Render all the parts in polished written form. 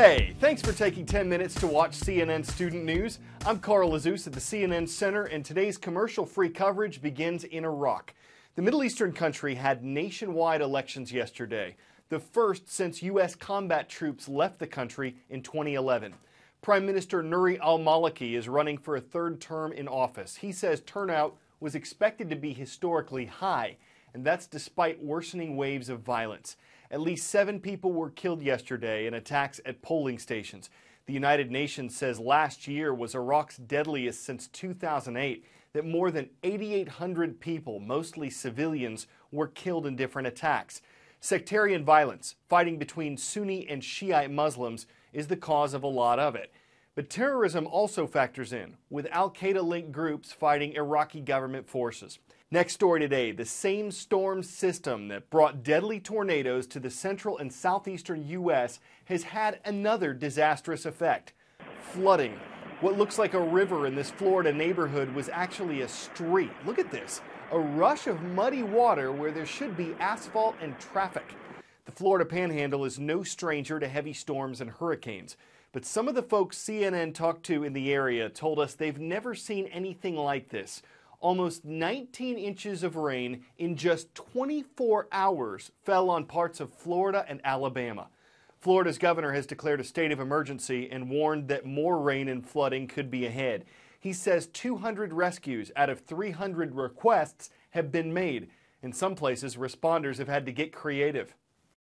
Hey, thanks for taking 10 minutes to watch CNN Student News. I'm Carl Azus at the CNN Center, and today's commercial-free coverage begins in Iraq. The Middle Eastern country had nationwide elections yesterday, the first since U.S. combat troops left the country in 2011. Prime Minister Nouri al-Maliki is running for a third term in office. He says turnout was expected to be historically high, and that's despite worsening waves of violence. At least 7 people were killed yesterday in attacks at polling stations. The United Nations says last year was Iraq's deadliest since 2008, that more than 8,800 people, mostly civilians, were killed in different attacks. Sectarian violence, fighting between Sunni and Shiite Muslims, is the cause of a lot of it. But terrorism also factors in, with al-Qaeda-linked groups fighting Iraqi government forces. Next story today, the same storm system that brought deadly tornadoes to the central and southeastern U.S. has had another disastrous effect: flooding. What looks like a river in this Florida neighborhood was actually a street. Look at this, a rush of muddy water where there should be asphalt and traffic. The Florida Panhandle is no stranger to heavy storms and hurricanes, but some of the folks CNN talked to in the area told us they've never seen anything like this. Almost 19 inches of rain in just 24 hours fell on parts of Florida and Alabama. Florida's governor has declared a state of emergency and warned that more rain and flooding could be ahead. He says 200 rescues out of 300 requests have been made. In some places, responders have had to get creative.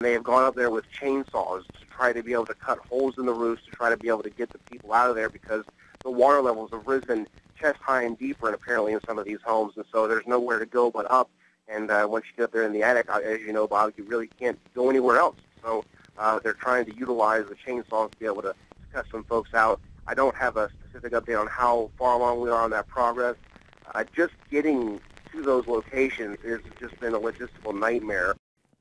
They have gone up there with chainsaws to try to be able to cut holes in the roofs to try to be able to get the people out of there, because the water levels have risen chest high and deeper, and apparently in some of these homes, and so there's nowhere to go but up. And once you get up there in the attic, as you know, Bob, you really can't go anywhere else. So they're trying to utilize the chainsaws to be able to cut some folks out. I don't have a specific update on how far along we are on that progress. Just getting to those locations has just been a logistical nightmare.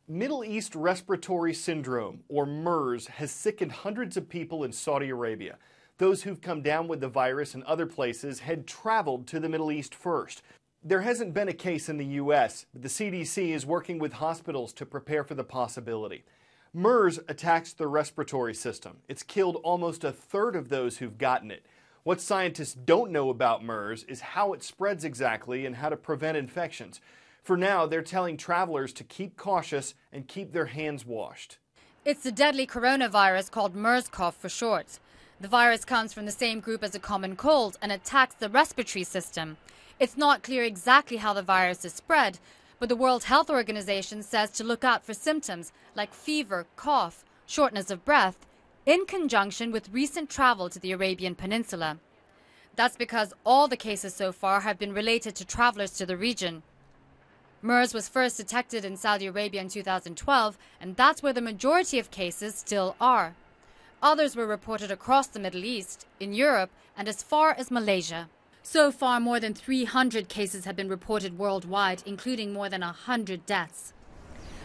Middle East Respiratory Syndrome, or MERS, has sickened hundreds of people in Saudi Arabia. Those who've come down with the virus in other places had traveled to the Middle East first. There hasn't been a case in the U.S., but the CDC is working with hospitals to prepare for the possibility. MERS attacks the respiratory system. It's killed almost a third of those who've gotten it. What scientists don't know about MERS is how it spreads exactly and how to prevent infections. For now, they're telling travelers to keep cautious and keep their hands washed. It's the deadly coronavirus called MERS-CoV for short. The virus comes from the same group as a common cold and attacks the respiratory system. It's not clear exactly how the virus is spread, but the World Health Organization says to look out for symptoms like fever, cough, shortness of breath, in conjunction with recent travel to the Arabian Peninsula. That's because all the cases so far have been related to travelers to the region. MERS was first detected in Saudi Arabia in 2012, and that's where the majority of cases still are. Others were reported across the Middle East, in Europe, and as far as Malaysia. So far, more than 300 cases have been reported worldwide, including more than 100 deaths.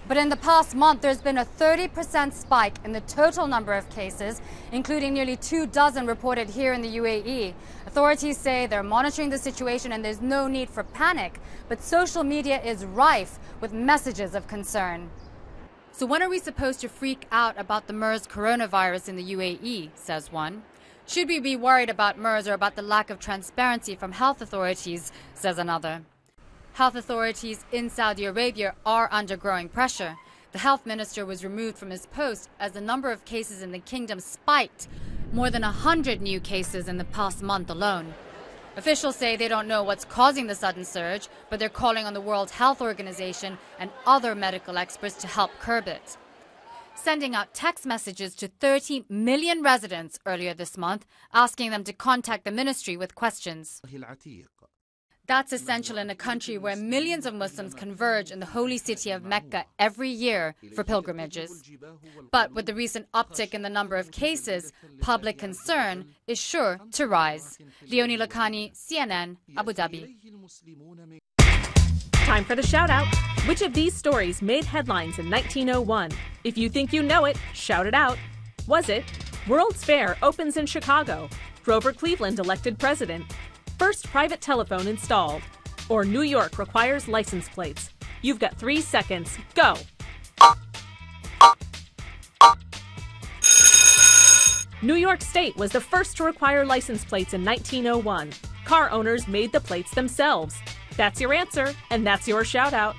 But in the past month, there's been a 30% spike in the total number of cases, including nearly 24 reported here in the UAE. Authorities say they're monitoring the situation and there's no need for panic, but social media is rife with messages of concern. So when are we supposed to freak out about the MERS coronavirus in the UAE, says one. Should we be worried about MERS or about the lack of transparency from health authorities, says another. Health authorities in Saudi Arabia are under growing pressure. The health minister was removed from his post as the number of cases in the kingdom spiked, more than 100 new cases in the past month alone. Officials say they don't know what's causing the sudden surge, but they're calling on the World Health Organization and other medical experts to help curb it. Sending out text messages to 30 million residents earlier this month, asking them to contact the ministry with questions. That's essential in a country where millions of Muslims converge in the holy city of Mecca every year for pilgrimages. But with the recent uptick in the number of cases, public concern is sure to rise. Leonie Lakhani, CNN, Abu Dhabi. Time for the shout out. Which of these stories made headlines in 1901? If you think you know it, shout it out. Was it World's Fair opens in Chicago? Grover Cleveland elected president? First private telephone installed? Or New York requires license plates? You've got 3 seconds. Go! New York State was the first to require license plates in 1901. Car owners made the plates themselves. That's your answer, and that's your shout out.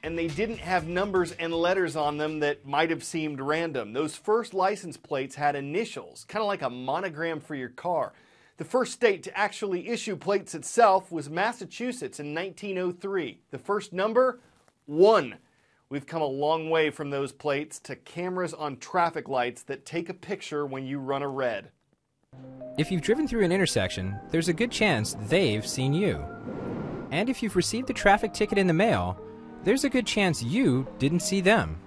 And they didn't have numbers and letters on them that might have seemed random. Those first license plates had initials, kind of like a monogram for your car. The first state to actually issue plates itself was Massachusetts in 1903. The first number, 1. We've come a long way from those plates to cameras on traffic lights that take a picture when you run a red. If you've driven through an intersection, there's a good chance they've seen you. And if you've received a traffic ticket in the mail, there's a good chance you didn't see them.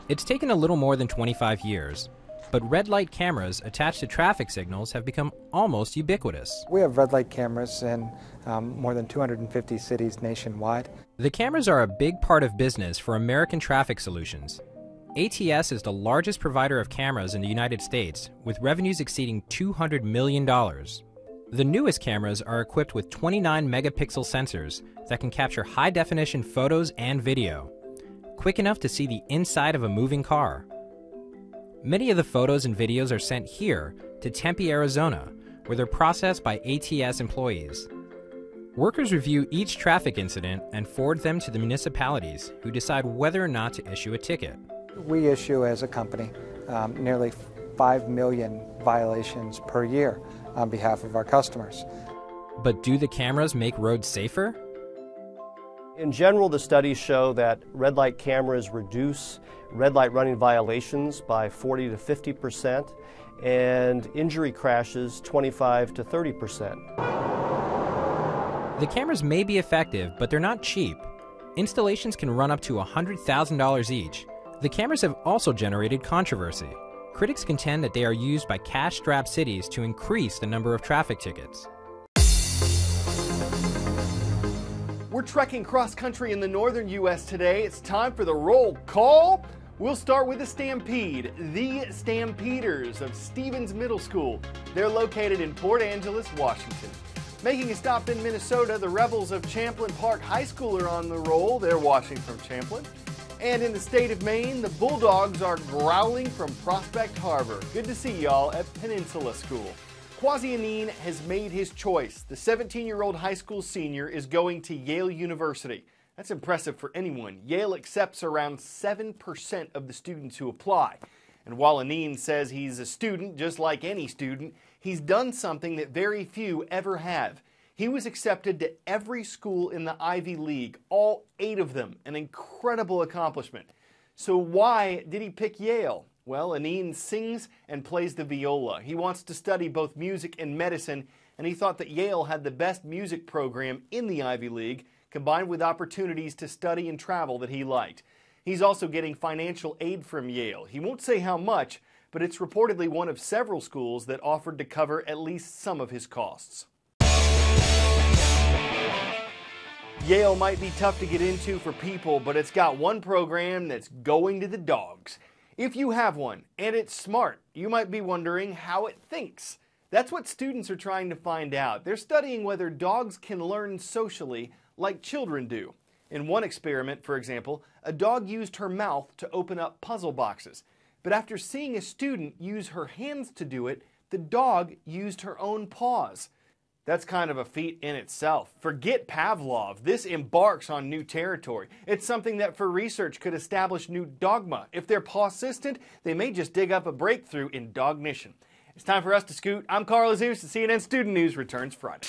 It's taken a little more than 25 years, but red light cameras attached to traffic signals have become almost ubiquitous. We have red light cameras in more than 250 cities nationwide. The cameras are a big part of business for American Traffic Solutions. ATS is the largest provider of cameras in the United States, with revenues exceeding $200 million. The newest cameras are equipped with 29 megapixel sensors that can capture high-definition photos and video, quick enough to see the inside of a moving car. Many of the photos and videos are sent here to Tempe, Arizona, where they're processed by ATS employees. Workers review each traffic incident and forward them to the municipalities, who decide whether or not to issue a ticket. We issue as a company nearly 5 million violations per year on behalf of our customers. But do the cameras make roads safer? In general, the studies show that red light cameras reduce red light running violations by 40 to 50% and injury crashes 25 to 30%. The cameras may be effective, but they're not cheap. Installations can run up to $100,000 each. The cameras have also generated controversy. Critics contend that they are used by cash-strapped cities to increase the number of traffic tickets. We're trekking cross-country in the northern U.S. today. It's time for the roll call. We'll start with the Stampede, the Stampeders of Stevens Middle School. They're located in Port Angeles, Washington. Making a stop in Minnesota, the Rebels of Champlin Park High School are on the roll. They're watching from Champlin. And in the state of Maine, the Bulldogs are growling from Prospect Harbor. Good to see y'all at Peninsula School. Quasi Aneen has made his choice. The 17-year-old high school senior is going to Yale University. That's impressive for anyone. Yale accepts around 7% of the students who apply. And while Aneen says he's a student, just like any student, he's done something that very few ever have. He was accepted to every school in the Ivy League, all 8 of them, an incredible accomplishment. So why did he pick Yale? Well, Aneen sings and plays the viola. He wants to study both music and medicine, and he thought that Yale had the best music program in the Ivy League, combined with opportunities to study and travel that he liked. He's also getting financial aid from Yale. He won't say how much, but it's reportedly one of several schools that offered to cover at least some of his costs. Yale might be tough to get into for people, but it's got one program that's going to the dogs. If you have one, and it's smart, you might be wondering how it thinks. That's what students are trying to find out. They're studying whether dogs can learn socially like children do. In one experiment, for example, a dog used her mouth to open up puzzle boxes. But after seeing a student use her hands to do it, the dog used her own paws. That's kind of a feat in itself. Forget Pavlov. This embarks on new territory. It's something that for research could establish new dogma. If they're paw-assistant, they may just dig up a breakthrough in dognition. It's time for us to scoot. I'm Carl Azus, and CNN Student News returns Friday.